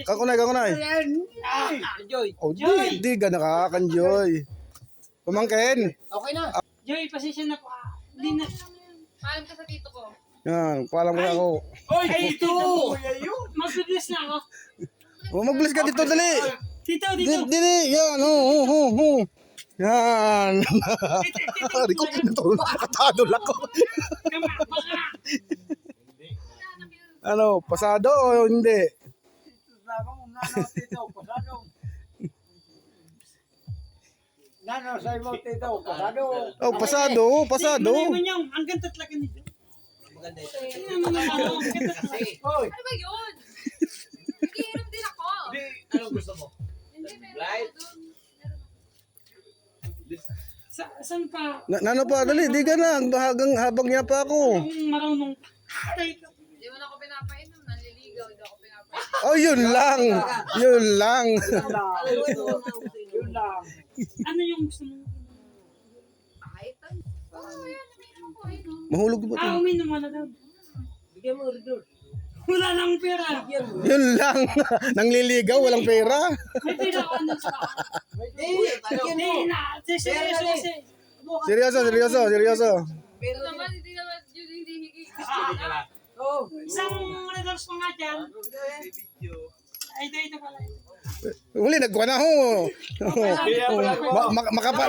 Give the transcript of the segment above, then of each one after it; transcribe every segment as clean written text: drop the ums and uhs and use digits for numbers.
Kakunay. Joy. Oh, di ka nakakanjoy. Pamangkin. Okay na. Joy, pasensya na po. Hindi na. Paalam ka sa tito ko. Yan, paalam ko na ako. Ay, ito! Mag-bless na ako. Oh, mag-bless ka dito, dali. Dito. Dili, yan, Yan. Ari ko, nakatado lang ko. Ano, pasado o hindi? Nano, sa mo tito, pasado. Oh, pasado. Ang ganda talaga nito. Maganda ito. Ano ba yun? Nagiinom din ako. Anong gusto mo? Hindi, meron Light? ako dun. Saan pa? Nano pa, dali, di ka na. Habang niya pa ako. Kung marunong. Hindi mo na ako pinapainom. Nanliligaw. Hindi ako pinapainom. Oh, yun lang. Yun lang. Yun lang. Ano yung gusto mo? Kahit ano. Oo, yan. Umiinom ako. Inom. Mahulog ba ito? Uminom mo na daw. Bigyan mo, Ridor. Wala lang pera. Yun lang. Nangliligaw, walang pera. May pera ko ano sa Bigyan mo. Hindi na. Seryoso. Ito naman, hindi naman yun hindi higi. Oh. Isang regards pa nga dyan. Ay, ito pala. Uli, nagkuha na ho.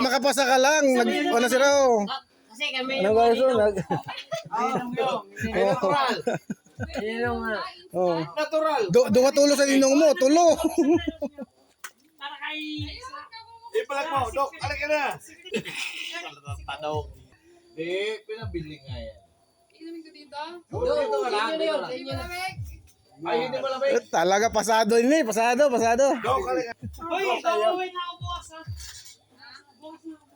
Makapasa ka lang. Nagkuha na si Raw. Kasi kami Ano ba ito? Natural. Inom nga. Oh. Natural. Duwa tulo sa ninong mo. Tulo. para kay... Ipalag mo, Dok, alak ka na. Tanaw. Di, pinabili nga yan. Inumin ko dito. Dito ka lang. Dito lang. Hindi mo lamig. Ay, hindi mo lamig. Talaga pasado ini. Pasado. Dok, alak ka. Hoy, uuwi na ako bukas ha. Bukas na ako.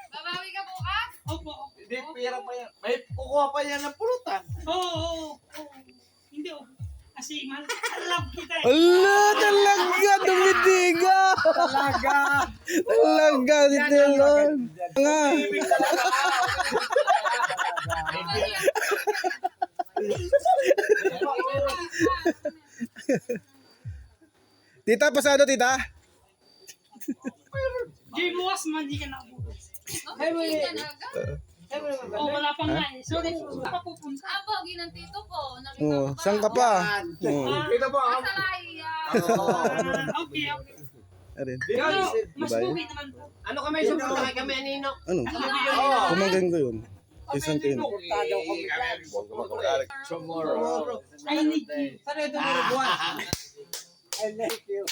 Babawi ka bukas? Opo. Hindi, pira pa yan. May kukuha pa yan ng pulutan. Oo. Hindi oh. Kasi mahal. Love kita eh. Ala, talaga. Dumitiga. Talaga. Si Telon. Nga. Tita, pasado, tita. Jay, bukas man, di ka na bukas. Okay, hindi ka na agad. Oh, wala pa nga eh. Sorry, papupunta. Ah, pogi ng tito ko. Nakita Oh, ko ba? saan ka pa? Oh. Kita ba? Sa laya. Okay. Arin. Pero, mas Diba? pogi naman to. Ano kami sumunta kay kami, Anino? Ano? Kumanggain ko yun. Isang tin. Tomorrow. I need you. Sana ito mo buwan. I like you.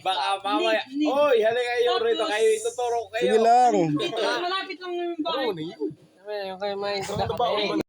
Baka mamaya. Ni- Oy, halika kayo rito. Kayo ituturo ko kayo. Sige lang. Dito, malapit lang yung bahay. Yung kayo may